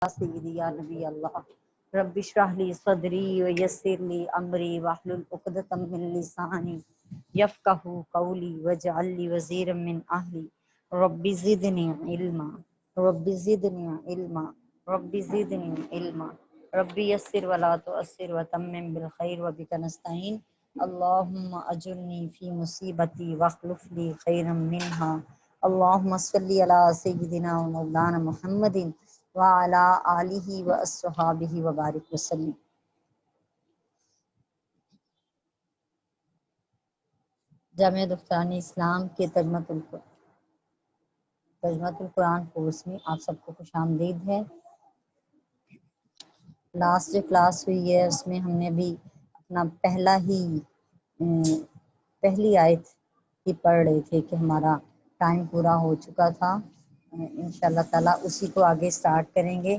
سیدی یا نبی اللہ رب اشرح لی صدری ویسر لی امری واحلل عقدۃ من لسانی یفقہوا قولی واجعل لی وزیرا من اہلی رب زدنی علما رب زدنی علما رب زدنی علما رب یسر ولا تعسر وتمم بالخیر وبک نستعین اللہم اجرنی فی مصیبتی واخلف لی خیرا منہا اللہم صلی علی سیدنا و مولانا محمد وعلی آلہ و اصحابہ وبارک وسلم۔ جامعہ دختران اسلام کے ترجمۃ القرآن کورس میں آپ سب کو خوش آمدید ہے۔ لاسٹ جو کلاس ہوئی ہے اس میں ہم نے بھی اپنا پہلی آیت ہی پڑھ رہے تھے کہ ہمارا ٹائم پورا ہو چکا تھا۔ انشاءاللہ تعالیٰ اسی کو آگے سٹارٹ کریں گے۔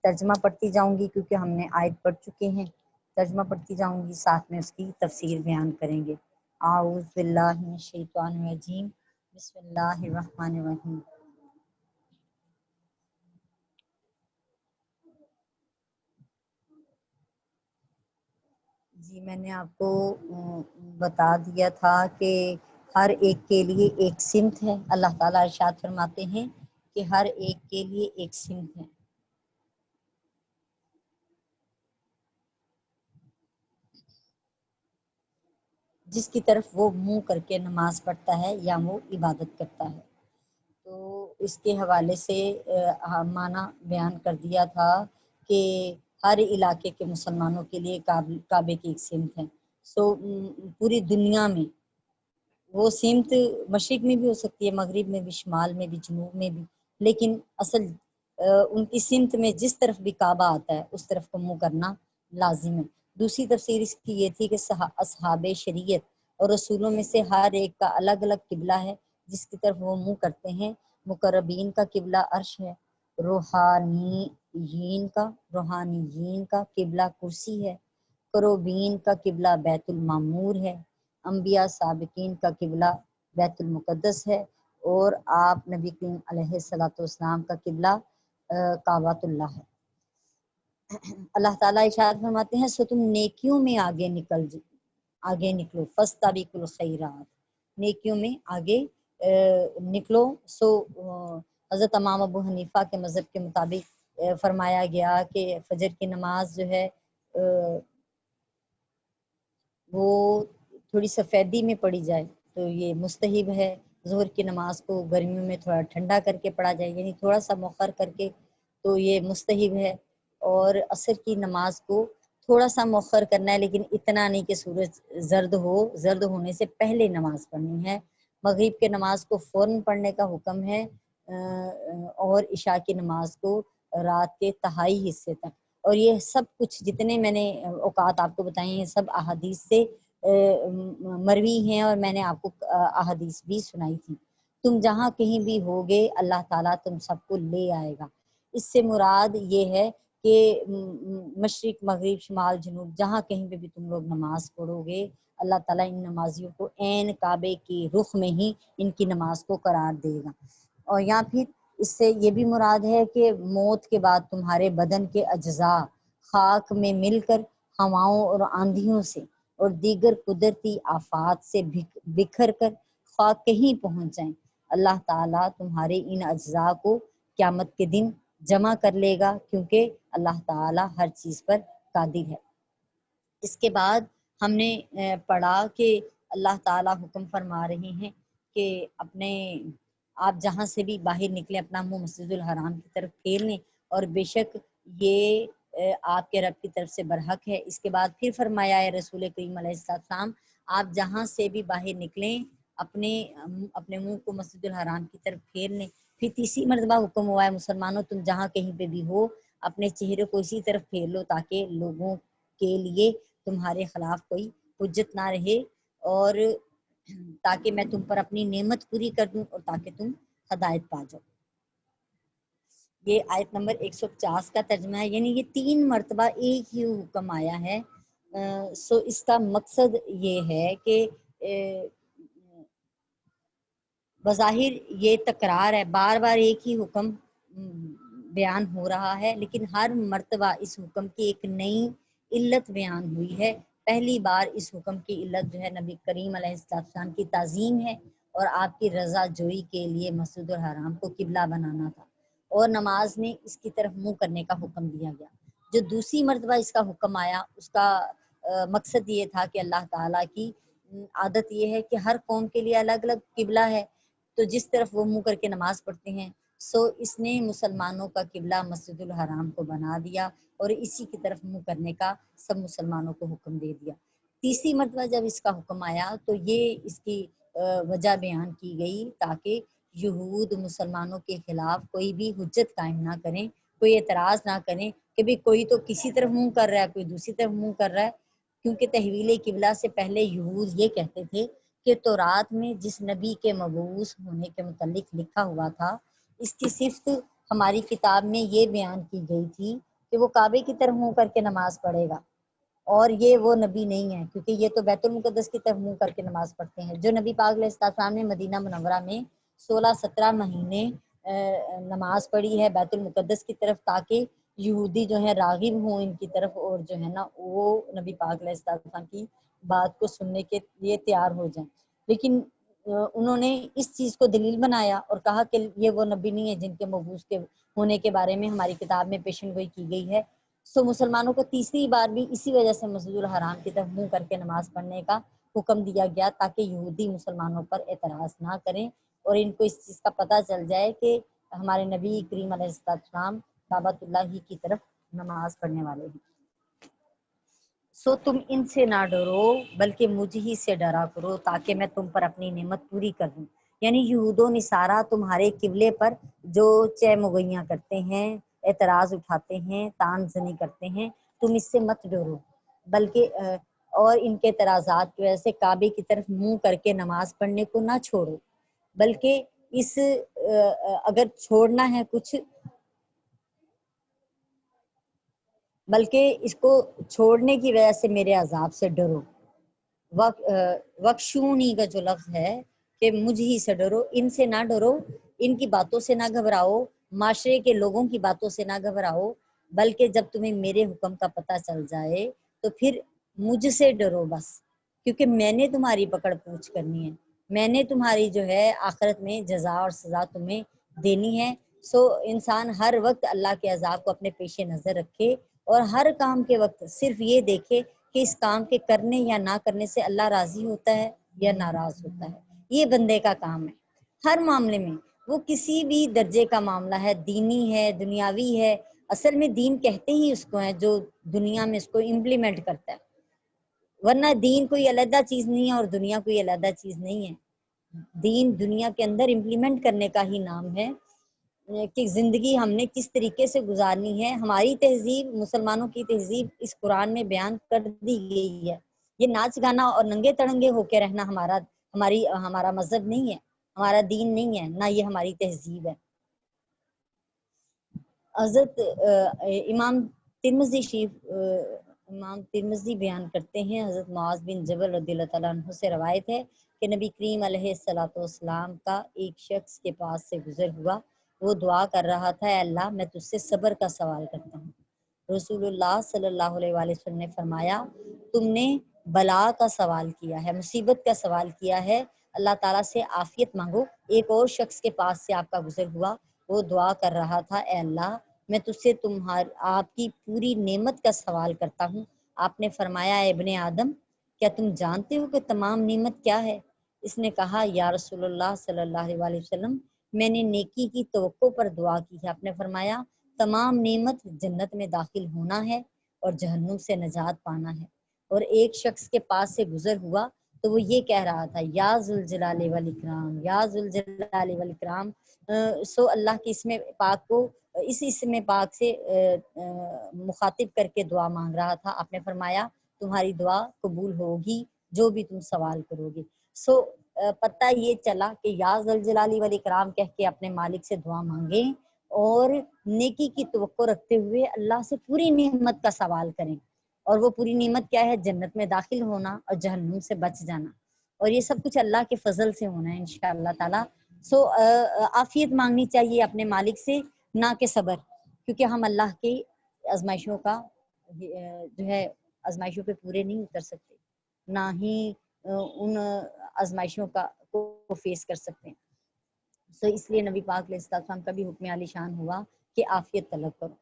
ترجمہ پڑھتی جاؤں گی کیونکہ ہم نے آیت پڑھ چکے ہیں، ترجمہ پڑھتی جاؤں گی، ساتھ میں اس کی تفسیر بیان کریں گے۔ اعوذ باللہ من الشیطان الرجیم، بسم اللہ الرحمن الرحیم۔ جی میں نے آپ کو بتا دیا تھا کہ ہر ایک کے لیے ایک سمت ہے۔ اللہ تعالیٰ ارشاد فرماتے ہیں کہ ہر ایک کے لیے ایک سمت ہے۔ جس کی طرف وہ منہ کر کے نماز پڑھتا ہے یا وہ عبادت کرتا ہے۔ تو اس کے حوالے سے معنی بیان کر دیا تھا کہ ہر علاقے کے مسلمانوں کے لیے کعبے کی ایک سمت ہے۔ پوری دنیا میں وہ سمت مشرق میں بھی ہو سکتی ہے، مغرب میں بھی، شمال میں بھی، جنوب میں بھی، لیکن اصل ان کی سمت میں جس طرف بھی کعبہ آتا ہے اس طرف کو منہ کرنا لازم ہے۔ دوسری تفسیر اس کی یہ تھی کہ اصحاب شریعت اور رسولوں میں سے ہر ایک کا الگ الگ قبلہ ہے جس کی طرف وہ منہ کرتے ہیں۔ مقربین کا قبلہ عرش ہے، روحانیین کا قبلہ کرسی ہے، کروبین کا قبلہ بیت المعمور ہے، انبیاء سابقین کا قبلہ بیت المقدس ہے، اور آپ نبی کریم علیہ الصلوۃ والسلام کا قبلہ کعبۃ اللہ ہے۔ اللہ تعالیٰ ارشاد فرماتے ہیں سو تم نیکیوں میں آگے نکلو، فاستبقوا الخیرات، نیکیوں میں آگے نکلو۔ حضرت امام ابو حنیفہ کے مذہب کے مطابق فرمایا گیا کہ فجر کی نماز جو ہے وہ تھوڑی سفیدی میں پڑھی جائے تو یہ مستحب ہے۔ ظہر کی نماز کو گرمیوں میں تھوڑا ٹھنڈا کر کے پڑھا جائے، یعنی تھوڑا سا مؤخر کر کے، تو یہ مستحب ہے۔ اور عصر کی نماز کو تھوڑا سا مؤخر کرنا ہے، لیکن اتنا نہیں کہ سورج زرد ہونے سے پہلے نماز پڑھنی ہے۔ مغرب کے نماز کو فوراً پڑھنے کا حکم ہے، اور عشاء کی نماز کو رات کے تہائی حصے تک۔ اور یہ سب کچھ جتنے میں نے اوقات آپ کو بتائے ہیں سب احادیث سے مروی ہیں، اور میں نے آپ کو احادیث بھی سنائی تھی۔ تم جہاں کہیں بھی ہوگے اللہ تعالیٰ تم سب کو لے آئے گا۔ اس سے مراد یہ ہے کہ مشرق، مغرب، شمال، جنوب، جہاں کہیں پہ بھی تم لوگ نماز پڑھو گے اللہ تعالیٰ ان نمازیوں کو عین کعبے کی رخ میں ہی ان کی نماز کو قرار دے گا۔ اور یہاں پھر اس سے یہ بھی مراد ہے کہ موت کے بعد تمہارے بدن کے اجزاء خاک میں مل کر ہواؤں اور آندھیوں سے اور دیگر قدرتی آفات سے بکھر کر خاک کہیں پہنچ جائیں، اللہ تعالیٰ تمہارے ان اجزاء کو قیامت کے دن جمع کر لے گا، کیونکہ اللہ تعالیٰ ہر چیز پر قادر ہے۔ اس کے بعد ہم نے پڑھا کہ اللہ تعالیٰ حکم فرما رہے ہیں کہ آپ جہاں سے بھی باہر نکلیں اپنا منہ مسجد الحرام کی طرف پھیر لیں، اور بے شک یہ آپ کے رب کی طرف سے برحق ہے۔ اس کے بعد پھر فرمایا ہے رسول کریم علیہ السلام آپ جہاں سے بھی باہر نکلیں اپنے منہ کو مسجد الحرام کی طرف پھیر لیں۔ پھر تیسری مرتبہ حکم ہوا ہے مسلمانوں تم جہاں کہیں پہ بھی ہو اپنے چہرے کو اسی طرف پھیر لو تاکہ لوگوں کے لیے تمہارے خلاف کوئی حجت نہ رہے، اور تاکہ میں تم پر اپنی نعمت پوری کر دوں اور تاکہ تم ہدایت پا جاؤ۔ یہ آیت نمبر 150 کا ترجمہ ہے، یعنی یہ 3 مرتبہ ایک ہی حکم آیا ہے۔ اس کا مقصد یہ ہے کہ بظاہر یہ تکرار ہے، بار بار ایک ہی حکم بیان ہو رہا ہے، لیکن ہر مرتبہ اس حکم کی ایک نئی علت بیان ہوئی ہے۔ پہلی بار اس حکم کی علت جو ہے نبی کریم علیہ السلام کی تعظیم ہے اور آپ کی رضا جوئی کے لیے مسجد الحرام کو قبلہ بنانا تھا، اور نماز میں اس کی طرف منہ کرنے کا حکم دیا گیا۔ جو دوسری مرتبہ اس کا حکم آیا اس کا مقصد یہ تھا کہ اللہ تعالیٰ کی عادت یہ ہے کہ ہر قوم کے لیے الگ الگ قبلہ ہے، تو جس طرف وہ منہ کر کے نماز پڑھتے ہیں، سو اس نے مسلمانوں کا قبلہ مسجد الحرام کو بنا دیا اور اسی کی طرف منہ کرنے کا سب مسلمانوں کو حکم دے دیا۔ تیسری مرتبہ جب اس کا حکم آیا تو یہ اس کی وجہ بیان کی گئی تاکہ یہود مسلمانوں کے خلاف کوئی بھی حجت قائم نہ کریں، کوئی اعتراض نہ کریں کہ بھی کوئی تو کسی طرف منہ کر رہا ہے، کوئی دوسری طرف منہ کر رہا ہے، کیونکہ تحویل قبلہ سے پہلے یہود یہ کہتے تھے کہ تورات میں جس نبی کے مبعوث ہونے کے متعلق لکھا ہوا تھا اس کی صفت ہماری کتاب میں یہ بیان کی گئی تھی کہ وہ کعبے کی طرف منہ کر کے نماز پڑھے گا، اور یہ وہ نبی نہیں ہے، کیونکہ یہ تو بیت المقدس کی طرف منہ کر کے نماز پڑھتے ہیں۔ جو نبی پاک علیہ السلام نے مدینہ منورہ میں 16-17 مہینے نماز پڑھی ہے بیت المقدس کی طرف، تاکہ یہودی جو ہے راغب ہوں ان کی طرف، اور جو ہے نا وہ نبی پاک علیہ السلام کی بات کو سننے کے لیے تیار ہو جائیں، لیکن انہوں نے اس چیز کو دلیل بنایا اور کہا کہ یہ وہ نبی نہیں ہے جن کے مبعوث کے ہونے کے بارے میں ہماری کتاب میں پیشن گوئی کی گئی ہے۔ سو مسلمانوں کو تیسری بار بھی اسی وجہ سے مسجد الحرام کی طرف منہ کر کے نماز پڑھنے کا حکم دیا گیا تاکہ یہودی مسلمانوں پر اعتراض نہ کریں اور ان کو اس چیز کا پتہ چل جائے کہ ہمارے نبی کریم علیہ السلام کعبۃ اللہ ہی کی طرف نماز پڑھنے والے ہیں۔ سو تم ان سے نہ ڈرو بلکہ مجھ ہی سے ڈرا کرو تاکہ میں تم پر اپنی نعمت پوری کر دوں۔ یعنی یہود و نصارہ تمہارے قبلے پر جو چہ مغیاں کرتے ہیں، اعتراض اٹھاتے ہیں، تان زنی کرتے ہیں، تم اس سے مت ڈرو، بلکہ اور ان کے اعتراضات کی وجہ سے کعبے کی طرف منہ کر کے نماز پڑھنے کو نہ چھوڑو، بلکہ اس اگر چھوڑنا ہے کچھ، بلکہ اس کو چھوڑنے کی وجہ سے میرے عذاب سے ڈرو۔ وخشونی کا جو لفظ ہے کہ مجھ ہی سے ڈرو، ان سے نہ ڈرو، ان کی باتوں سے نہ گھبراؤ، معاشرے کے لوگوں کی باتوں سے نہ گھبراؤ، بلکہ جب تمہیں میرے حکم کا پتہ چل جائے تو پھر مجھ سے ڈرو بس، کیونکہ میں نے تمہاری پکڑ پوچھ کرنی ہے، میں نے تمہاری جو ہے آخرت میں جزا اور سزا تمہیں دینی ہے۔ سو انسان ہر وقت اللہ کے عذاب کو اپنے پیش نظر رکھے اور ہر کام کے وقت صرف یہ دیکھے کہ اس کام کے کرنے یا نہ کرنے سے اللہ راضی ہوتا ہے یا ناراض ہوتا ہے۔ یہ بندے کا کام ہے ہر معاملے میں، وہ کسی بھی درجے کا معاملہ ہے، دینی ہے، دنیاوی ہے، اصل میں دین کہتے ہی اس کو ہے جو دنیا میں اس کو امپلیمنٹ کرتا ہے، ورنہ دین کوئی علیحدہ چیز نہیں ہے اور دنیا کوئی علیحدہ چیز نہیں ہے۔ دین دنیا کے اندر امپلیمنٹ کرنے کا ہی نام ہے کہ زندگی ہم نے کس طریقے سے گزارنی ہے۔ ہماری تہذیب، مسلمانوں کی تہذیب اس قرآن میں بیان کر دی گئی ہے۔ یہ ناچ گانا اور ننگے تڑنگے ہو کے رہنا ہمارا مذہب نہیں ہے، ہمارا دین نہیں ہے، نہ یہ ہماری تہذیب ہے۔ حضرت امام ترمذی بیان کرتے ہیں، حضرت معاذ بن جبل رضی اللہ تعالیٰ عنہ سے روایت ہے کہ نبی کریم علیہ السلام کا ایک شخص کے پاس سے گزر ہوا، وہ دعا کر رہا تھا، اے اللہ میں تجھ سے صبر کا سوال کرتا ہوں۔ رسول اللہ صلی اللہ علیہ وآلہ وسلم نے فرمایا، تم نے بلا کا سوال کیا ہے، مصیبت کا سوال کیا ہے، اللہ تعالیٰ سے عافیت مانگو۔ ایک اور شخص کے پاس سے آپ کا گزر ہوا، وہ دعا کر رہا تھا، اے اللہ میں تجھ سے آپ کی پوری نعمت کا سوال کرتا ہوں۔ آپ نے فرمایا، اے ابن آدم کیا تم جانتے ہو کہ تمام نعمت کیا ہے؟ اس نے کہا، یا رسول اللہ صلی اللہ علیہ وآلہ وسلم میں نے نیکی کی توقع پر دعا کی ہے۔ آپ نے فرمایا، تمام نعمت جنت میں داخل ہونا ہے اور جہنم سے نجات پانا ہے۔ اور ایک شخص کے پاس سے گزر ہوا تو وہ یہ کہہ رہا تھا، یا ذوالجلال والاکرام، یا ذوالجلال والاکرام۔ سو اللہ کی اسم پاک کو اس اسم پاک سے مخاطب کر کے دعا مانگ رہا تھا۔ آپ نے فرمایا، تمہاری دعا قبول ہوگی جو بھی تم سوال کرو گے۔ سو پتہ یہ چلا کہ یا ذوالجلال والاکرام کہہ کے اپنے مالک سے دعا مانگیں اور نیکی کی توقع رکھتے ہوئے اللہ سے پوری نعمت کا سوال کریں، اور وہ پوری نعمت کیا ہے؟ جنت میں داخل ہونا اور جہنم سے بچ جانا، اور یہ سب کچھ اللہ کے فضل سے ہونا ہے انشاءاللہ تعالی۔ سو عافیت مانگنی چاہیے اپنے مالک سے، نہ کہ صبر۔ کیونکہ ہم اللہ کے آزمائشوں کا جو ہے آزمائشوں پہ پورے نہیں اتر سکتے، نہ ہی ان آزمائشوں کو فیس کر سکتے ہیں۔ سو اس لیے نبی پاک علیہ السلام کا بھی حکم عالی شان ہوا کہ عافیت طلب کرو۔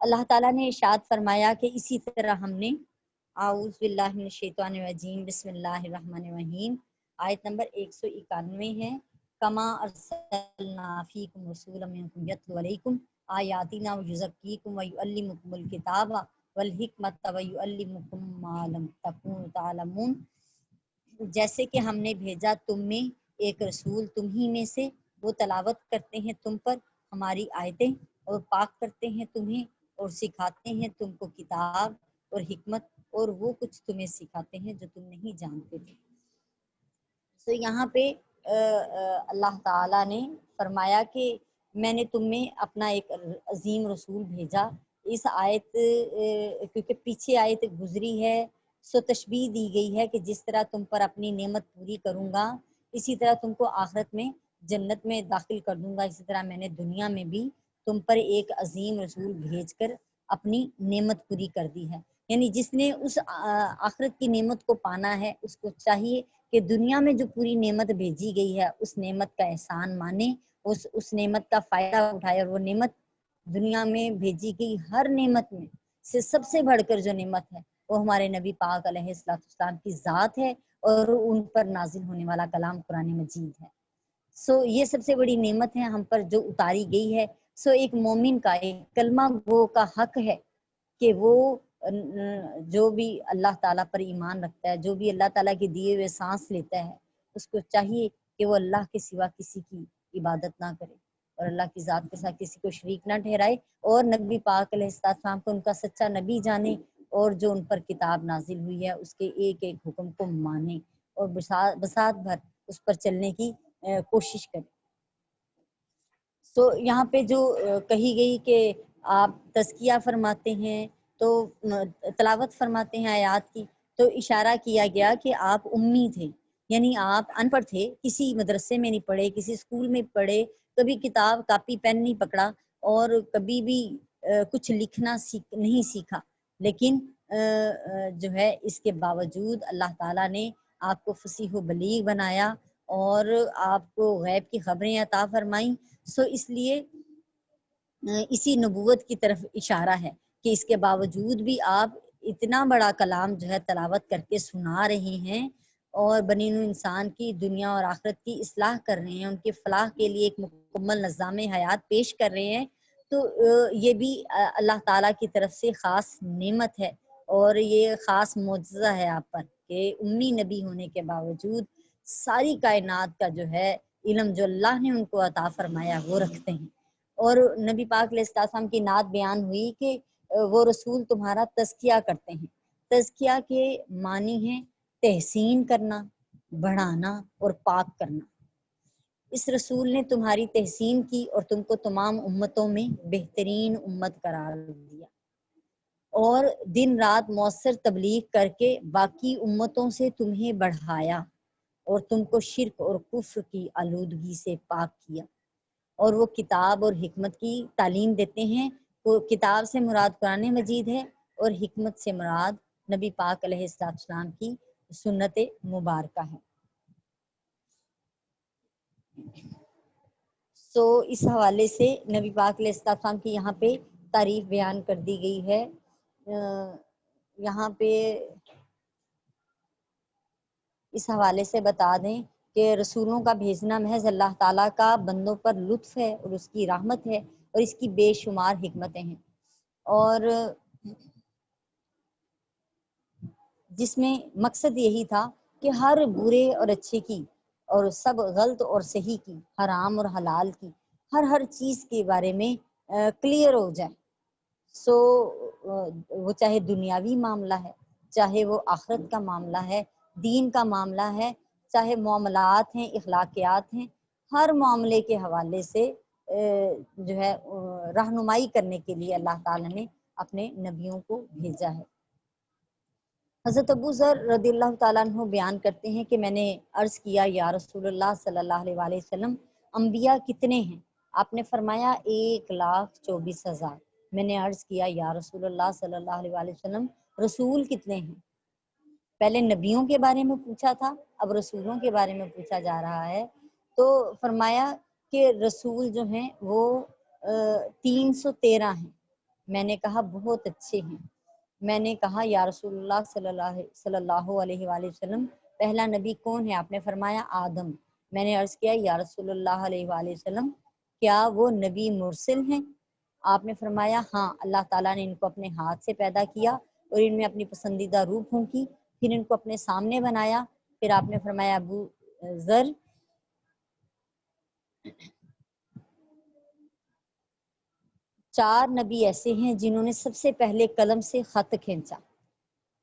اللہ تعالیٰ نے ارشاد فرمایا کہ اسی طرح ہم نے اعوذ باللہ من الشیطان الرجیم بسم اللہ الرحمن الرحیم آیت نمبر 191 ہے، کما ارسلنا فیکم رسولا منکم یتلو علیکم آیاتنا ویزکیکم ویعلمکم الکتاب والحکمت ویعلمکم ما لم تکونوا تعلمون، جیسے کہ ہم نے بھیجا تم میں ایک رسول تم ہی میں سے، وہ تلاوت کرتے ہیں تم پر ہماری آیتیں اور پاک کرتے ہیں تمہیں اور سکھاتے ہیں تم کو کتاب اور حکمت، اور وہ کچھ تمہیں سکھاتے ہیں جو تم نہیں جانتے تھے۔ تو یہاں پہ اللہ تعالیٰ نے فرمایا کہ میں نے تم میں اپنا ایک عظیم رسول بھیجا۔ اس آیت کیونکہ پیچھے آیت گزری ہے، سو تشبیہ دی گئی ہے کہ جس طرح تم پر اپنی نعمت پوری کروں گا اسی طرح تم کو آخرت میں جنت میں داخل کر دوں گا، اسی طرح میں نے دنیا میں بھی تم پر ایک عظیم رسول بھیج کر اپنی نعمت پوری کر دی ہے۔ یعنی جس نے اس آخرت کی نعمت کو پانا ہے اس کو چاہیے کہ دنیا میں جو پوری نعمت بھیجی گئی ہے اس نعمت کا احسان مانے، اس نعمت کا فائدہ اٹھائے، اور وہ نعمت دنیا میں بھیجی گئی ہر نعمت میں سے سب سے بڑھ کر جو نعمت ہے وہ ہمارے نبی پاک علیہ السلام کی ذات ہے اور ان پر نازل ہونے والا کلام قرآن مجید ہے۔ سو یہ سب سے بڑی نعمت ہے ہم پر جو اتاری گئی ہے۔ سو ایک مومن کا، ایک کلمہ گو کا حق ہے کہ وہ جو بھی اللہ تعالیٰ پر ایمان رکھتا ہے، جو بھی اللہ تعالیٰ کے دیے ہوئے سانس لیتا ہے، اس کو چاہیے کہ وہ اللہ کے سوا کسی کی عبادت نہ کرے اور اللہ کی ذات کے ساتھ کسی کو شریک نہ ٹھہرائے، اور نبی پاک علیہ السلام کو ان کا سچا نبی جانے، اور جو ان پر کتاب نازل ہوئی ہے اس کے ایک ایک حکم کو مانے اور بساط بھر اس پر چلنے کی کوشش کرے۔ سو یہاں پہ جو کہی گئی کہ آپ تزکیہ فرماتے ہیں تو تلاوت فرماتے ہیں آیات کی، تو اشارہ کیا گیا کہ آپ امی تھے، یعنی آپ ان پڑھ تھے، کسی مدرسے میں نہیں پڑھے، کسی اسکول میں پڑھے، کبھی کتاب کاپی پین نہیں پکڑا اور کبھی بھی کچھ لکھنا نہیں سیکھا، لیکن جو ہے اس کے باوجود اللہ تعالیٰ نے آپ کو فصیح و بلیغ بنایا اور آپ کو غیب کی خبریں عطا فرمائیں۔ سو اس لیے اسی نبوت کی طرف اشارہ ہے کہ اس کے باوجود بھی آپ اتنا بڑا کلام جو ہے تلاوت کر کے سنا رہے ہیں اور بنی نوع انسان کی دنیا اور آخرت کی اصلاح کر رہے ہیں، ان کے فلاح کے لیے ایک مکمل نظام حیات پیش کر رہے ہیں، تو یہ بھی اللہ تعالیٰ کی طرف سے خاص نعمت ہے اور یہ خاص معجزہ ہے آپ پر کہ امی نبی ہونے کے باوجود ساری کائنات کا جو ہے علم جو اللہ نے ان کو عطا فرمایا وہ رکھتے ہیں۔ اور نبی پاک علیہ السلام کی نعت بیان ہوئی کہ وہ رسول تمہارا تزکیہ کرتے ہیں۔ تزکیہ کے معنی ہیں تحسین کرنا، بڑھانا اور پاک کرنا۔ اس رسول نے تمہاری تحسین کی اور تم کو تمام امتوں میں بہترین امت قرار دیا اور دن رات مؤثر تبلیغ کر کے باقی امتوں سے تمہیں بڑھایا اور تم کو شرک اور کفر کی آلودگی سے پاک کیا، اور وہ کتاب اور حکمت کی تعلیم دیتے ہیں۔ وہ کتاب سے مراد قرآن مجید ہے اور حکمت سے مراد نبی پاک علیہ السلام کی سنت مبارکہ ہے۔ سو اس حوالے سے نبی پاک علیہ السلام کی یہاں پہ تعریف بیان کر دی گئی ہے۔ یہاں پہ اس حوالے سے بتا دیں کہ رسولوں کا بھیجنا محض اللہ تعالیٰ کا بندوں پر لطف ہے اور اس کی رحمت ہے اور اس کی بے شمار حکمتیں ہیں، اور جس میں مقصد یہی تھا کہ ہر برے اور اچھے کی اور سب غلط اور صحیح کی، حرام اور حلال کی، ہر چیز کے بارے میں کلیئر ہو جائے۔ سو وہ چاہے دنیاوی معاملہ ہے، چاہے وہ آخرت کا معاملہ ہے، دین کا معاملہ ہے، چاہے معاملات ہیں، اخلاقیات ہیں، ہر معاملے کے حوالے سے جو ہے رہنمائی کرنے کے لیے اللہ تعالیٰ نے اپنے نبیوں کو بھیجا ہے۔ حضرت ابو ذر رضی اللہ تعالیٰ عنہ بیان کرتے ہیں کہ میں نے عرض کیا یا رسول اللہ صلی اللہ علیہ وآلہ وسلم، انبیاء کتنے ہیں؟ آپ نے فرمایا 1,24,000۔ میں نے عرض کیا یا رسول اللہ صلی اللہ علیہ وآلہ وسلم رسول کتنے ہیں؟ پہلے نبیوں کے بارے میں پوچھا تھا، اب رسولوں کے بارے میں پوچھا جا رہا ہے۔ تو فرمایا کہ رسول جو ہیں وہ 313 ہیں۔ میں نے کہا بہت اچھے ہیں۔ میں نے کہا یا رسول اللہ صلی اللہ علیہ وآلہ وسلم پہلا نبی کون ہے؟ آپ نے فرمایا آدم۔ میں نے عرض کیا یا رسول اللہ علیہ وآلہ وسلم کیا وہ نبی مرسل ہیں؟ آپ نے فرمایا ہاں، اللہ تعالیٰ نے ان کو اپنے ہاتھ سے پیدا کیا اور ان میں اپنی پسندیدہ روح پھونکی، پھر ان کو اپنے سامنے بنایا۔ پھر آپ نے فرمایا ابو ذر، چار نبی ایسے ہیں جنہوں نے سب سے پہلے قلم سے خط کھینچا،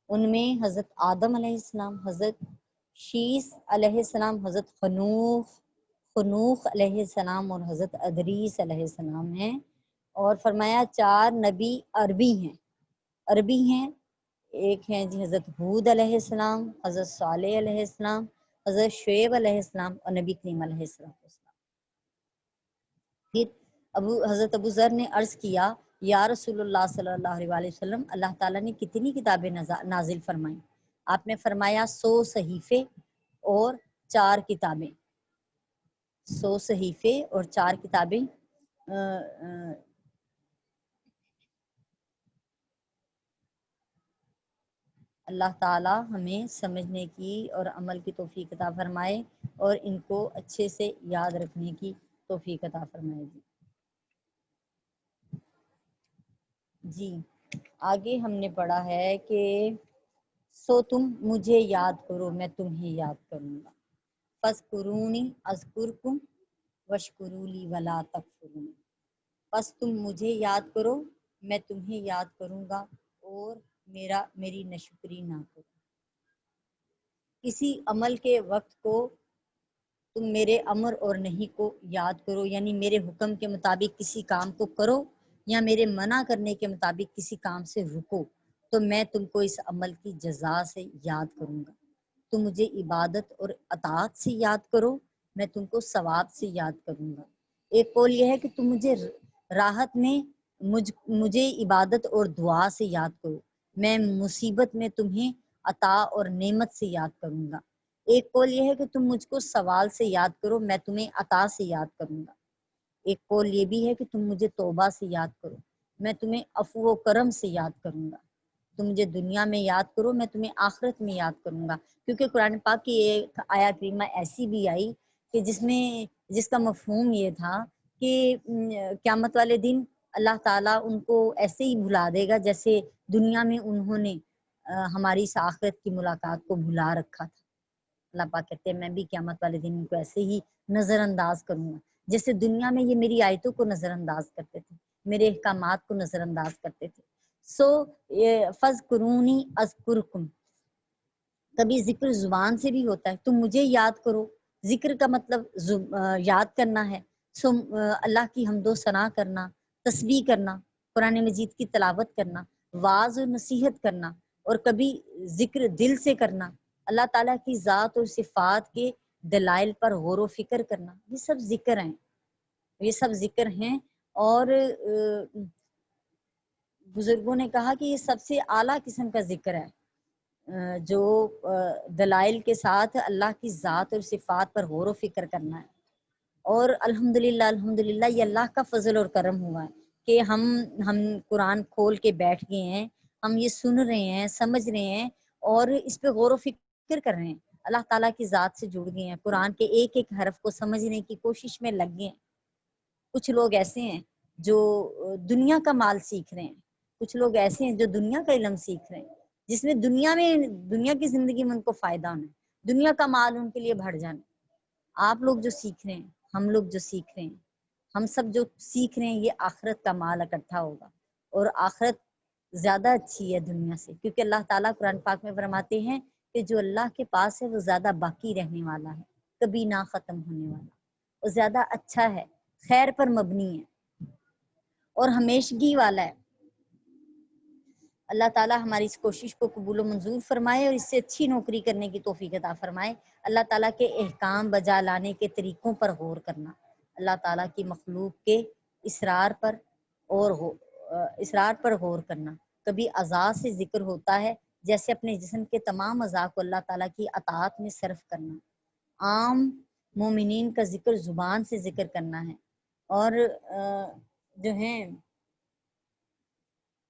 ان میں حضرت آدم علیہ السلام، حضرت شیس علیہ السلام، حضرت خنوخ علیہ السلام اور حضرت ادریس علیہ السلام ہیں۔ اور فرمایا چار نبی عربی ہیں، ایک ہیں جی حضرت ہود علیہ السلام، حضرت صالح علیہ السلام، حضرت شعیب علیہ السلام اور نبی کریم علیہ السلام۔ پھر حضرت ابو ذر نے عرض کیا یا رسول اللہ صلی اللہ علیہ وآلہ وسلم اللہ تعالیٰ نے کتنی کتابیں نازل فرمائیں؟ آپ نے فرمایا 100 صحیفے اور 4 کتابیں، 100 صحیفے اور 4 کتابیں۔ اللہ تعالیٰ ہمیں سمجھنے کی اور عمل کی توفیق عطا فرمائے اور ان کو اچھے سے یاد رکھنے کی توفیق عطا فرمائے۔ جی آگے ہم نے پڑھا ہے کہ سو تم مجھے یاد کرو میں تمہیں یاد کروں گا، فاذکرونی اذکرکم واشکروا لی ولا تکفرون۔ پس تم مجھے یاد کرو میں تمہیں یاد کروں گا اور میری ناشکری نہ کرو۔ کسی عمل کے وقت کو تم میرے امر اور نہیں کو یاد کرو، یعنی میرے حکم کے مطابق کسی کام کو کرو یا میرے منع کرنے کے مطابق کسی کام سے رکو، تو میں تم کو اس عمل کی جزا سے یاد کروں گا۔ تم مجھے عبادت اور اطاعت سے یاد کرو، میں تم کو ثواب سے یاد کروں گا۔ ایک قول یہ ہے کہ تم مجھے راحت میں مجھے عبادت اور دعا سے یاد کرو، میں مصیبت میں تمہیں عطا اور نعمت سے یاد کروں گا۔ ایک قول یہ ہے کہ تم مجھ کو سوال سے یاد کرو، میں تمہیں عطا سے یاد کروں گا۔ ایک قول یہ بھی ہے کہ تم مجھے توبہ سے یاد کرو، میں تمہیں عفو و کرم سے یاد کروں گا۔ تم مجھے دنیا میں یاد کرو، میں تمہیں آخرت میں یاد کروں گا۔ کیونکہ قرآن پاک کی ایک آیت کریمہ ایسی بھی آئی کہ جس کا مفہوم یہ تھا کہ قیامت والے دن اللہ تعالیٰ ان کو ایسے ہی بھلا دے گا جیسے دنیا میں انہوں نے ہماری اس آخرت کی ملاقات کو بھلا رکھا تھا۔ اللہ پاک کہتے ہیں میں بھی قیامت والے دن ان کو ایسے ہی نظر انداز کروں گا جیسے دنیا میں یہ میری آیتوں کو نظر انداز کرتے تھے، میرے احکامات کو نظر انداز کرتے تھے۔ فَاذْکُرُونِی اذکرکم، کبھی ذکر زبان سے بھی ہوتا ہے، تم مجھے یاد کرو، ذکر کا مطلب یاد کرنا ہے، اللہ کی حمد و ثنا کرنا، تسبیح کرنا، قرآن مجید کی تلاوت کرنا، واعظ و نصیحت کرنا، اور کبھی ذکر دل سے کرنا، اللہ تعالیٰ کی ذات اور صفات کے دلائل پر غور و فکر کرنا، یہ سب ذکر ہیں، یہ سب ذکر ہیں۔ اور بزرگوں نے کہا کہ یہ سب سے اعلیٰ قسم کا ذکر ہے جو دلائل کے ساتھ اللہ کی ذات اور صفات پر غور و فکر کرنا ہے۔ اور الحمدللہ یہ اللہ کا فضل اور کرم ہوا ہے کہ ہم قرآن کھول کے بیٹھ گئے ہیں، ہم یہ سن رہے ہیں، سمجھ رہے ہیں اور اس پہ غور و فکر کر رہے ہیں، اللہ تعالیٰ کی ذات سے جڑ گئے ہیں، قرآن کے ایک ایک حرف کو سمجھنے کی کوشش میں لگ گئے ہیں۔ کچھ لوگ ایسے ہیں جو دنیا کا مال سیکھ رہے ہیں، کچھ لوگ ایسے ہیں جو دنیا کا علم سیکھ رہے ہیں، جس میں دنیا کی زندگی میں ان کو فائدہ ہونا ہے، دنیا کا مال ان کے لیے بڑھ جانا ہے۔ آپ لوگ جو سیکھ رہے ہیں، ہم لوگ جو سیکھ رہے ہیں، ہم سب جو سیکھ رہے ہیں، یہ آخرت کا مال اکٹھا ہوگا، اور آخرت زیادہ اچھی ہے دنیا سے، کیونکہ اللہ تعالیٰ قرآن پاک میں فرماتے ہیں کہ جو اللہ کے پاس ہے وہ زیادہ باقی رہنے والا ہے، کبھی نہ ختم ہونے والا، اور زیادہ اچھا ہے، خیر پر مبنی ہے اور ہمیشگی والا ہے۔ اللہ تعالیٰ ہماری اس کوشش کو قبول و منظور فرمائے اور اس سے اچھی نوکری کرنے کی توفیق عطا فرمائے۔ اللہ تعالیٰ کے احکام بجا لانے کے طریقوں پر غور کرنا، اللہ تعالیٰ کی مخلوق کے اسرار پر غور کرنا۔ کبھی اعضاء سے ذکر ہوتا ہے، جیسے اپنے جسم کے تمام اعضاء کو اللہ تعالیٰ کی اطاعت میں صرف کرنا۔ عام مومنین کا ذکر زبان سے ذکر کرنا ہے، اور جو ہیں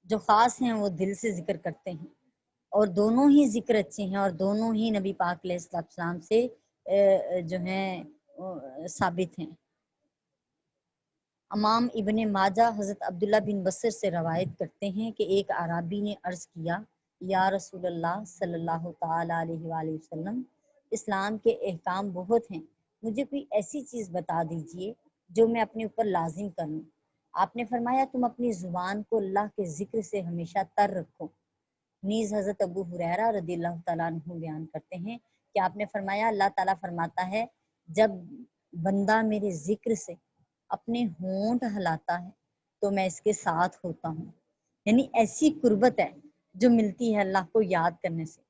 جو خاص ہیں وہ دل سے ذکر کرتے ہیں، اور دونوں ہی ذکر اچھے ہیں، اور دونوں ہی نبی پاک علیہ السلام سے جو ہیں ثابت ہیں۔ امام ابن ماجہ حضرت عبداللہ بن بصر سے روایت کرتے ہیں کہ ایک اعرابی نے عرض کیا، یا رسول اللہ صلی اللہ تعالی علیہ وآلہ وسلم، اسلام کے احکام بہت ہیں، مجھے کوئی ایسی چیز بتا دیجئے جو میں اپنے اوپر لازم کروں۔ آپ نے فرمایا، تم اپنی زبان کو اللہ کے ذکر سے ہمیشہ تر رکھو۔ نیز حضرت ابو ہریرہ رضی اللہ تعالیٰ عنہ بیان کرتے ہیں کہ آپ نے فرمایا، اللہ تعالیٰ فرماتا ہے، جب بندہ میرے ذکر سے اپنے ہونٹ ہلاتا ہے تو میں اس کے ساتھ ہوتا ہوں۔ یعنی ایسی قربت ہے جو ملتی ہے اللہ کو یاد کرنے سے۔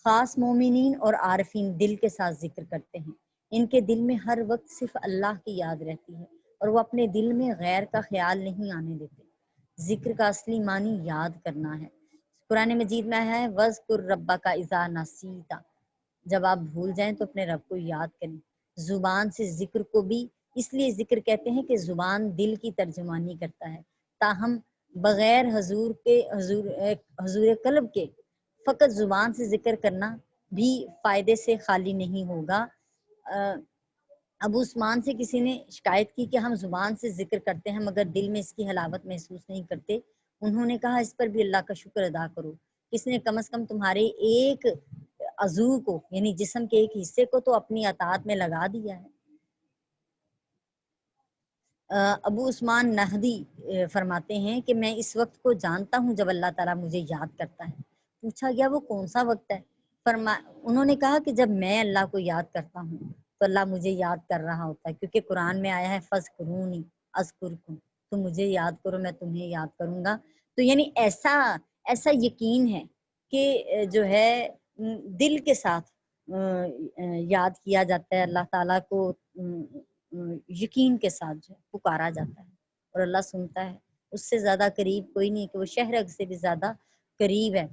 خاص مومنین اور عارفین دل کے ساتھ ذکر کرتے ہیں، ان کے دل میں ہر وقت صرف اللہ کی یاد رہتی ہے، اور وہ اپنے دل میں غیر کا خیال نہیں آنے دیتے۔ ذکر کا اصلی معنی یاد کرنا ہے۔ قرآن مجید میں ہے، وَاذْكُرْ رَبَّكَ إِذَا نَسِيتَ، جب آپ بھول جائیں تو اپنے رب کو یاد کریں۔ زبان سے ذکر کو بھی اس لیے ذکر کہتے ہیں کہ زبان دل کی ترجمانی کرتا ہے، تاہم بغیر حضور قلب کے فقط زبان سے ذکر کرنا بھی فائدے سے خالی نہیں ہوگا۔ ابو عثمان سے کسی نے شکایت کی کہ ہم زبان سے ذکر کرتے ہیں مگر دل میں اس کی حلاوت محسوس نہیں کرتے۔ انہوں نے کہا، اس پر بھی اللہ کا شکر ادا کرو، اس نے کم از کم تمہارے ایک عضو کو، یعنی جسم کے ایک حصے کو تو اپنی اطاعت میں لگا دیا ہے۔ ابو عثمان نہدی فرماتے ہیں کہ میں اس وقت کو جانتا ہوں جب اللہ تعالیٰ مجھے یاد کرتا ہے۔ پوچھا گیا وہ کون سا وقت ہے؟ انہوں نے کہا کہ جب میں اللہ کو یاد کرتا ہوں تو اللہ مجھے یاد کر رہا ہوتا ہے، کیونکہ قرآن میں آیا ہے، فَاذْكُرُونِی أَذْكُرْکُم، تم مجھے یاد کرو میں تمہیں یاد کروں گا۔ تو یعنی ایسا یقین ہے کہ جو ہے دل کے ساتھ یاد کیا جاتا ہے اللہ تعالیٰ کو، یقین کے ساتھ جو ہے پکارا جاتا ہے، اور اللہ سنتا ہے۔ اس سے زیادہ قریب کوئی نہیں، کہ وہ شہرگ سے بھی زیادہ قریب ہے۔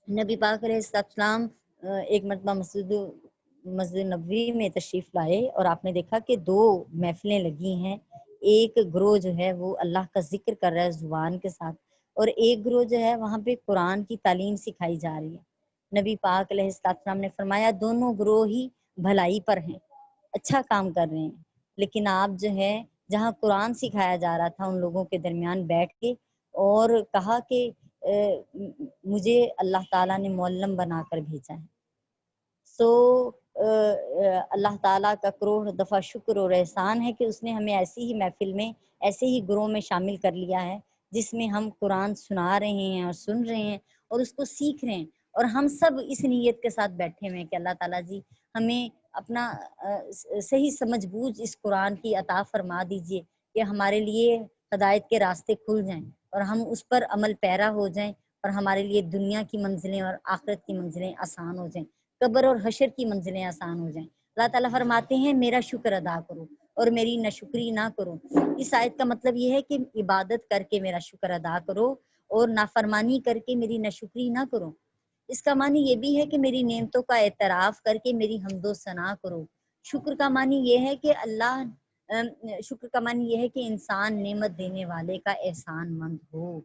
نبی پاک علیہ السلام ایک مرتبہ مسجد نبوی میں تشریف لائے، اور آپ نے دیکھا کہ 2 محفلیں لگی ہیں۔ ایک گروہ جو ہے وہ اللہ کا ذکر کر رہا ہے زبان کے ساتھ، اور ایک گروہ جو ہے وہاں پہ قرآن کی تعلیم سکھائی جا رہی ہے۔ نبی پاک علیہ السلام نے فرمایا، دونوں گروہ ہی بھلائی پر ہیں، اچھا کام کر رہے ہیں، لیکن آپ جو ہے جہاں قرآن سکھایا جا رہا تھا ان لوگوں کے درمیان بیٹھ کے، اور کہا کہ مجھے اللہ تعالیٰ نے معلم بنا کر بھیجا ہے۔ اللہ تعالیٰ کا کروڑ دفعہ شکر اور احسان ہے کہ اس نے ہمیں ایسی ہی محفل میں، ایسے ہی گروہ میں شامل کر لیا ہے جس میں ہم قرآن سنا رہے ہیں اور سن رہے ہیں اور اس کو سیکھ رہے ہیں، اور ہم سب اس نیت کے ساتھ بیٹھے ہوئے ہیں کہ اللہ تعالیٰ جی ہمیں اپنا صحیح سمجھ بوجھ اس قرآن کی عطا فرما دیجئے کہ ہمارے لیے ہدایت کے راستے کھل جائیں اور ہم اس پر عمل پیرا ہو جائیں، اور ہمارے لیے دنیا کی منزلیں اور آخرت کی منزلیں آسان ہو جائیں، قبر اور حشر کی منزلیں آسان ہو جائیں۔ اللہ تعالیٰ فرماتے ہیں میرا شکر ادا کرو اور میری ناشکری نہ کرو۔ اس آیت کا مطلب یہ ہے کہ عبادت کر کے میرا شکر ادا کرو اور نافرمانی کر کے میری ناشکری نہ کرو۔ اس کا معنی یہ بھی ہے کہ میری نعمتوں کا اعتراف کر کے میری حمد و ثنا کرو۔ شکر کا معنی یہ ہے کہ شکر کا معنی یہ ہے کہ انسان نعمت دینے والے کا احسان مند ہو،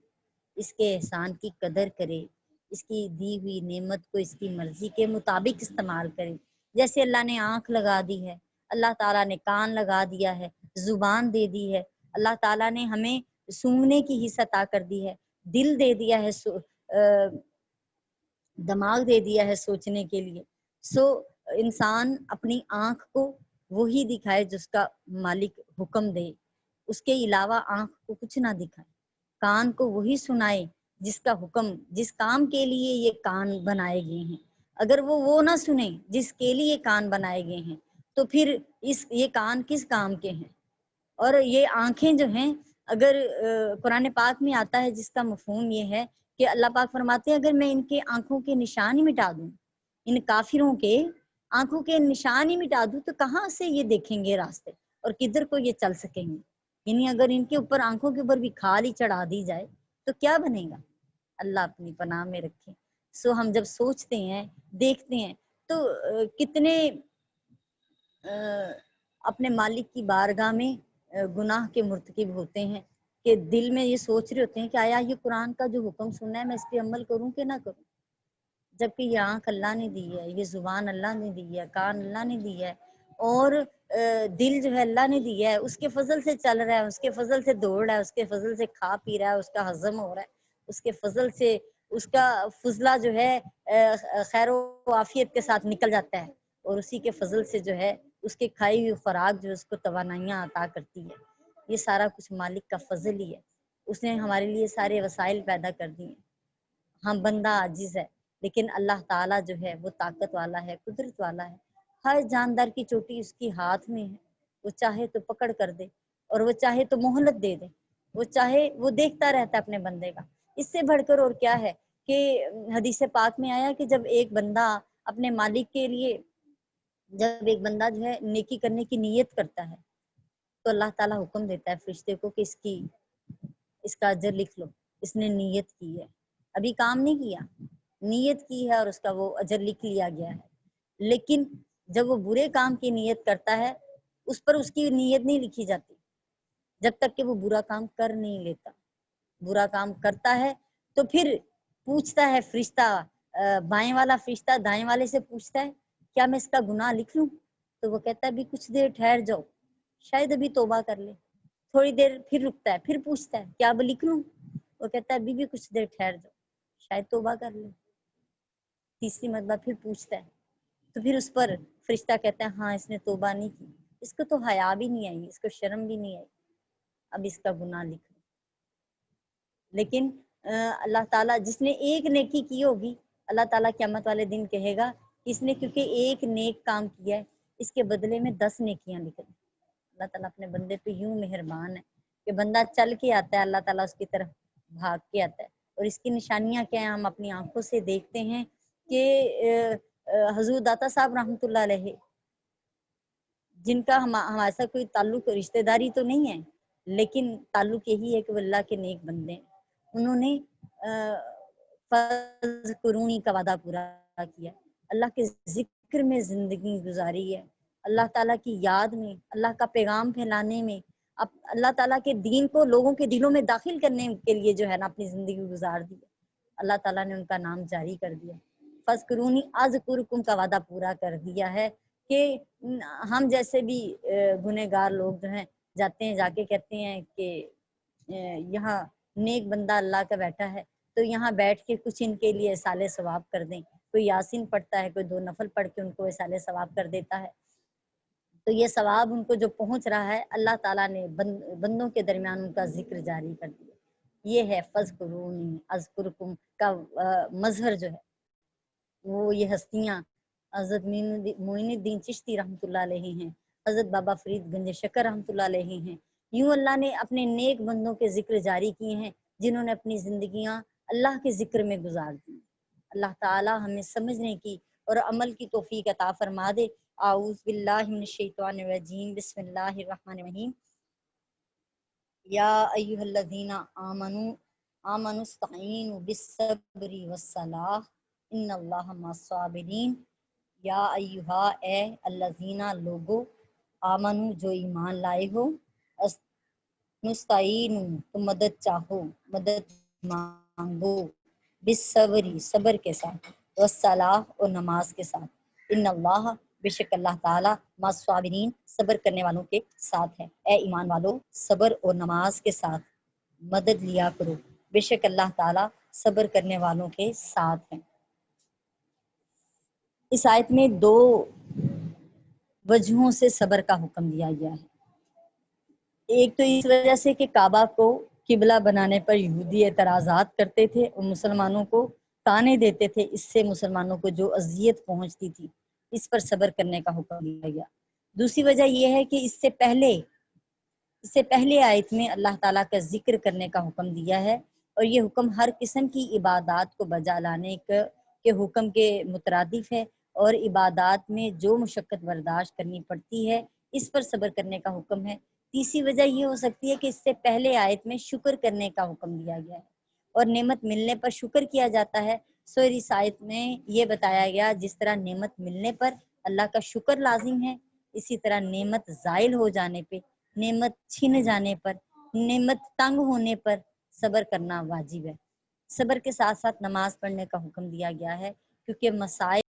اس کے احسان کی قدر کرے، اس کی دی ہوئی نعمت کو اس کی مرضی کے مطابق استعمال کرے۔ جیسے اللہ نے آنکھ لگا دی ہے، اللہ تعالیٰ نے کان لگا دیا ہے، زبان دے دی ہے، اللہ تعالیٰ نے ہمیں سونگنے کی حص عطا کر دی ہے، دل دے دیا ہے، دماغ دے دیا ہے سوچنے کے لیے۔ انسان اپنی آنکھ کو وہی دکھائے جس کا مالک حکم دے، اس کے علاوہ آنکھ کو کچھ نہ دکھائے۔ کان کو وہی سنائے جس کا حکم، جس کام کے لیے یہ کان بنائے گئے ہیں۔ اگر وہ نہ سنیں جس کے لیے کان بنائے گئے ہیں تو پھر یہ کان کس کام کے ہیں؟ اور یہ آنکھیں جو ہیں، اگر قرآن پاک میں آتا ہے جس کا مفہوم یہ ہے کہ اللہ پاک فرماتے ہیں اگر میں ان کے آنکھوں کے نشان ہی مٹا دوں، ان کافروں کے آنکھوں کے نشان ہی مٹا دوں تو کہاں سے یہ دیکھیں گے راستے؟ اور کدھر کو یہ چل سکیں گے؟ یعنی اگر ان کے اوپر آنکھوں کے اوپر بھی کھال ہی چڑھا دی جائے تو کیا بنے گا؟ اللہ اپنی پناہ میں رکھے۔ سو ہم جب سوچتے ہیں، دیکھتے ہیں، تو کتنے اپنے مالک کی بارگاہ میں گناہ کے مرتکب ہوتے ہیں کہ دل میں یہ سوچ رہے ہوتے ہیں کہ آیا یہ قرآن کا جو حکم سننا ہے میں اس پہ عمل کروں کہ نہ کروں، جبکہ یہ آنکھ اللہ نے دی ہے، یہ زبان اللہ نے دی ہے، کان اللہ نے دی ہے، اور دل جو ہے اللہ نے دی ہے، اس کے فضل سے چل رہا ہے، اس کے فضل سے دوڑ رہا ہے، اس کے فضل سے کھا پی رہا ہے، اس کا ہضم ہو رہا ہے، اس کے فضل سے اس کا فضلہ جو ہے خیر و عافیت کے ساتھ نکل جاتا ہے، اور اسی کے فضل سے جو ہے اس کے کھائی ہوئی خوراک جو اس کو توانائیاں عطا کرتی ہے۔ یہ سارا کچھ مالک کا فضل ہی ہے، اس نے ہمارے لیے سارے وسائل پیدا کر دیے ہیں۔ ہم بندہ عاجز ہے، لیکن اللہ تعالیٰ جو ہے وہ طاقت والا ہے، قدرت والا ہے، ہر جاندار کی چوٹی اس کی ہاتھ میں ہے، وہ چاہے تو پکڑ کر دے اور وہ چاہے تو مہلت دے دے، وہ چاہے وہ دیکھتا رہتا ہے اپنے بندے کا۔ اس سے بڑھ کر اور کیا ہے کہ حدیث پاک میں آیا کہ جب ایک بندہ اپنے مالک کے لیے، جب ایک بندہ جو ہے نیکی کرنے کی نیت کرتا ہے تو اللہ تعالیٰ حکم دیتا ہے فرشتے کو کہ اس کا اجر لکھ لو، اس نے نیت کی ہے، ابھی کام نہیں کیا، نیت کی ہے اور اس کا وہ اجر لکھ لیا گیا ہے۔ لیکن جب وہ برے کام کی نیت کرتا ہے اس پر اس کی نیت نہیں لکھی جاتی جب تک کہ وہ برا کام کر نہیں لیتا۔ برا کام کرتا ہے تو پھر پوچھتا ہے فرشتہ، بائیں والا فرشتہ دائیں والے سے پوچھتا ہے کیا میں اس کا گناہ لکھ لوں؟ تو وہ کہتا ہے بھی کچھ دیر ٹھہر جاؤ، شاید ابھی توبہ کر لے۔ تھوڑی دیر پھر رکتا ہے، پھر پوچھتا ہے کیا اب لکھ لوں؟ وہ کہتا ہے ابھی بھی کچھ دیر ٹھہر جاؤ، شاید توبہ کر لے۔ تیسری مرتبہ پھر پوچھتا ہے تو پھر اس پر فرشتہ کہتا ہے ہاں اس نے توبہ نہیں کی، اس کو تو حیا بھی نہیں آئی، اس کو شرم بھی نہیں آئی، اب اس کا گناہ لکھ لو۔ لیکن اللہ تعالیٰ جس نے ایک نیکی کی ہوگی، اللہ تعالیٰ قیامت والے دن کہے گا اس نے کیونکہ ایک نیک کام کیا ہے اس کے بدلے میں 10 نیکیاں لکھ دیں۔ اللہ تعالیٰ اپنے بندے پہ یوں مہربان ہے کہ بندہ چل کے آتا ہے، اللہ تعالیٰ اس کی طرف بھاگ کے آتا ہے۔ اور اس کی نشانیاں کیا ہیں؟ ہم اپنی آنکھوں سے دیکھتے ہیں کہ حضور داتا صاحب رحمۃ اللہ علیہ، جن کا ہمارے ساتھ کوئی تعلق رشتہ داری تو نہیں ہے لیکن تعلق یہی ہے کہ وہ اللہ کے نیک بندے ہیں، انہوں نے فذکرونی کا وعدہ پورا کیا، اللہ کے ذکر میں زندگی گزاری ہے، اللہ تعالیٰ کی یاد میں، اللہ کا پیغام پھیلانے میں، اللہ تعالیٰ کے دین کو لوگوں کے دلوں میں داخل کرنے کے لیے جو ہے نا اپنی زندگی گزار دی۔ اللہ تعالیٰ نے ان کا نام جاری کر دیا، فذکرونی اذکرکم کا وعدہ پورا کر دیا ہے کہ ہم جیسے بھی گنہگار لوگ جو ہیں جاتے ہیں، جا کے کہتے ہیں کہ یہاں نیک بندہ اللہ کا بیٹھا ہے تو یہاں بیٹھ کے کچھ ان کے لیے اصالِ ثواب کر دیں، کوئی یاسین پڑھتا ہے، کوئی 2 نفل پڑھ کے ان کو اصالِ ثواب کر دیتا ہے، تو یہ ثواب ان کو جو پہنچ رہا ہے اللہ تعالیٰ نے بندوں کے درمیان ان کا ذکر جاری کر دیا۔ یہ ہے فذکرونی اذکرکم کا مظہر جو ہے، وہ یہ ہستیاں حضرت معین الدین چشتی رحمۃ اللہ علیہ ہیں، حضرت بابا فرید گنج شکر رحمۃ اللہ علیہ ہیں، یوں اللہ نے اپنے نیک بندوں کے ذکر جاری کیے ہیں جنہوں نے اپنی زندگیاں اللہ کے ذکر میں گزار دی۔ اللہ تعالی ہمیں سمجھنے کی اور عمل کی توفیق عطا فرما دے۔ اعوذ باللہ من الشیطان الرجیم، بسم اللہ الرحمن الرحیم۔ یا ایھا الذین آمنوا استعینوا بالصبر والصلاۃ ان اللہ مع الصابرین۔ یا ایھا اے الذین لوگو، آمنو جو ایمان لائے ہو، مستعین تم مدد چاہو، مدد مانگو، بالصبری صبر کے ساتھ، والصلاۃ اور نماز کے ساتھ، ان اللہ بے شک اللہ تعالیٰ مع الصابرین صبر کرنے والوں کے ساتھ ہے۔ اے ایمان والو صبر اور نماز کے ساتھ مدد لیا کرو، بے شک اللہ تعالیٰ صبر کرنے والوں کے ساتھ ہیں۔ اس آیت میں 2 وجہوں سے صبر کا حکم دیا گیا ہے۔ ایک تو اس وجہ سے کہ کعبہ کو قبلہ بنانے پر یہودی اعتراضات کرتے تھے اور مسلمانوں کو تانے دیتے تھے، اس سے مسلمانوں کو جو اذیت پہنچتی تھی اس پر صبر کرنے کا حکم دیا گیا۔ دوسری وجہ یہ ہے کہ اس سے پہلے آیت میں اللہ تعالیٰ کا ذکر کرنے کا حکم دیا ہے، اور یہ حکم ہر قسم کی عبادات کو بجا لانے کے حکم کے مترادف ہے، اور عبادات میں جو مشقت برداشت کرنی پڑتی ہے اس پر صبر کرنے کا حکم ہے۔ تیسری وجہ یہ ہو سکتی ہے کہ اس سے پہلے آیت میں شکر کرنے کا حکم دیا گیا ہے اور نعمت ملنے پر شکر کیا جاتا ہے، سو اس آیت میں یہ بتایا گیا جس طرح نعمت ملنے پر اللہ کا شکر لازم ہے، اسی طرح نعمت زائل ہو جانے پہ، نعمت چھن جانے پر، نعمت تنگ ہونے پر صبر کرنا واجب ہے۔ صبر کے ساتھ ساتھ نماز پڑھنے کا حکم دیا گیا ہے، کیونکہ مسائل